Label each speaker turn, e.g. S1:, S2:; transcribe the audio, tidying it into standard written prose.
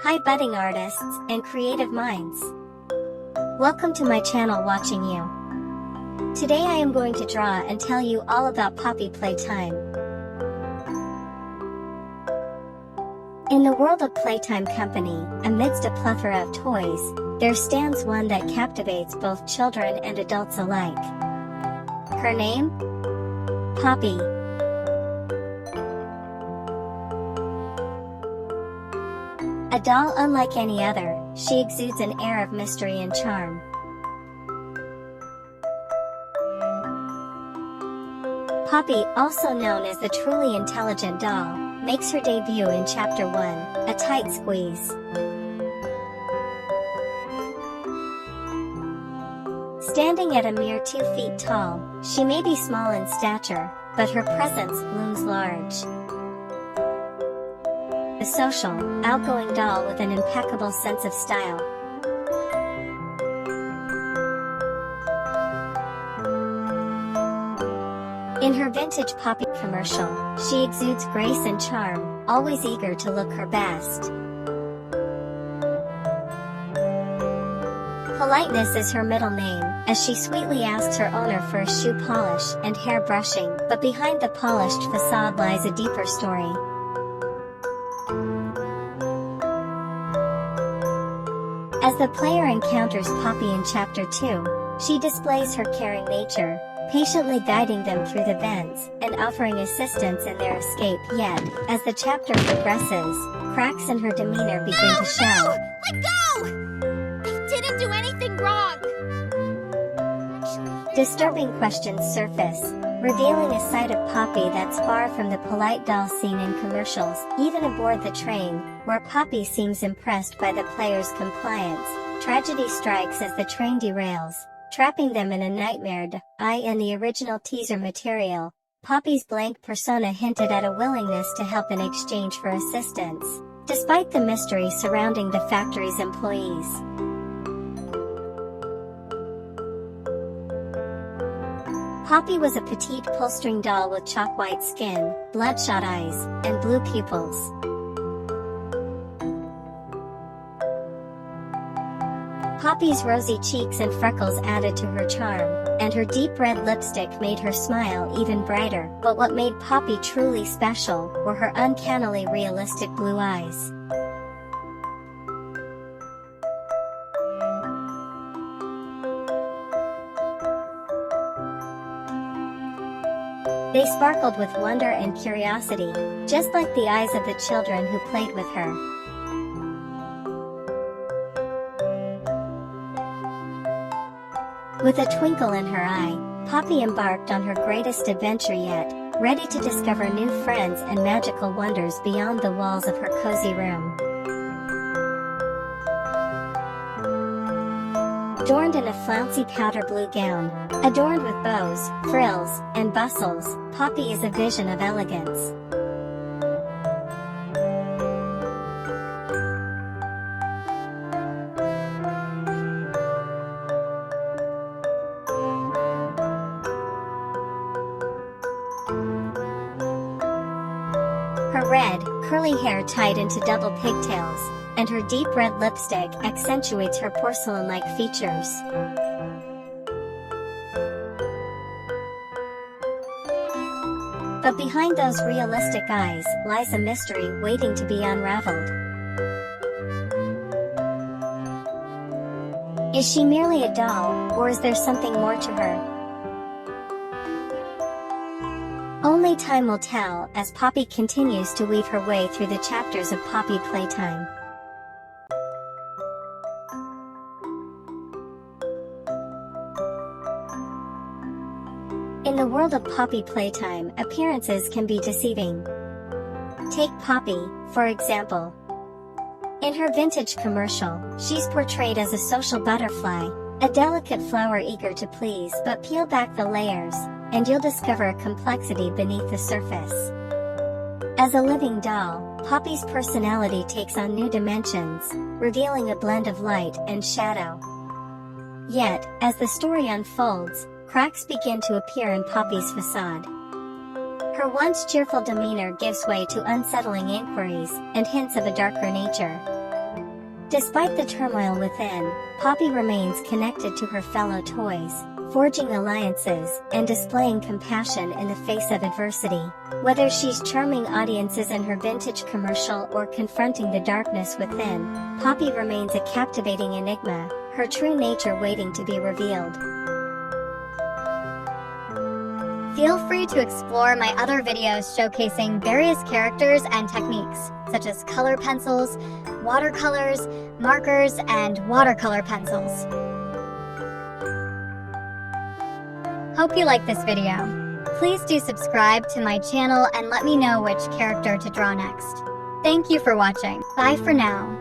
S1: Hi budding artists and creative minds. Welcome to my channel Watching You. Today I am going to draw and tell you all about Poppy Playtime. In the world of Playtime Company, amidst a plethora of toys, there stands one that captivates both children and adults alike. Her name? Poppy. A doll unlike any other, she exudes an air of mystery and charm. Poppy, also known as the truly intelligent doll, makes her debut in Chapter 1, A Tight Squeeze. Standing at a mere 2 feet tall, she may be small in stature, but her presence looms large. A social, outgoing doll with an impeccable sense of style. In her vintage Poppy commercial, she exudes grace and charm, always eager to look her best. Politeness is her middle name, as she sweetly asks her owner for a shoe polish and hair brushing, but behind the polished facade lies a deeper story. As the player encounters Poppy in Chapter 2, she displays her caring nature, patiently guiding them through the vents and offering assistance in their escape. Yet, as the chapter progresses, cracks in her demeanor begin to show.
S2: No! Let go! I didn't do anything wrong!
S1: Disturbing questions surface, revealing a side of Poppy that's far from the polite doll seen in commercials. Even aboard the train, where Poppy seems impressed by the player's compliance, tragedy strikes as the train derails, trapping them in a nightmare. In the original teaser material, Poppy's blank persona hinted at a willingness to help in exchange for assistance, despite the mystery surrounding the factory's employees. Poppy was a petite pull-string doll with chalk-white skin, bloodshot eyes, and blue pupils. Poppy's rosy cheeks and freckles added to her charm, and her deep red lipstick made her smile even brighter. But what made Poppy truly special were her uncannily realistic blue eyes. They sparkled with wonder and curiosity, just like the eyes of the children who played with her. With a twinkle in her eye, Poppy embarked on her greatest adventure yet, ready to discover new friends and magical wonders beyond the walls of her cozy room. Adorned in a flouncy powder blue gown, adorned with bows, frills, and bustles, Poppy is a vision of elegance. Her red, curly hair tied into double pigtails, and her deep red lipstick accentuates her porcelain-like features. But behind those realistic eyes lies a mystery waiting to be unraveled. Is she merely a doll, or is there something more to her? Only time will tell as Poppy continues to weave her way through the chapters of Poppy Playtime. In the world of Poppy Playtime, appearances can be deceiving. Take Poppy, for example. In her vintage commercial, she's portrayed as a social butterfly, a delicate flower eager to please. But peel back the layers, and you'll discover a complexity beneath the surface. As a living doll, Poppy's personality takes on new dimensions, revealing a blend of light and shadow. Yet, as the story unfolds, cracks begin to appear in Poppy's facade. Her once cheerful demeanor gives way to unsettling inquiries and hints of a darker nature. Despite the turmoil within, Poppy remains connected to her fellow toys, forging alliances and displaying compassion in the face of adversity. Whether she's charming audiences in her vintage commercial or confronting the darkness within, Poppy remains a captivating enigma, her true nature waiting to be revealed.
S3: Feel free to explore my other videos showcasing various characters and techniques, such as color pencils, watercolors, markers, and watercolor pencils. Hope you like this video. Please do subscribe to my channel and let me know which character to draw next. Thank you for watching. Bye for now.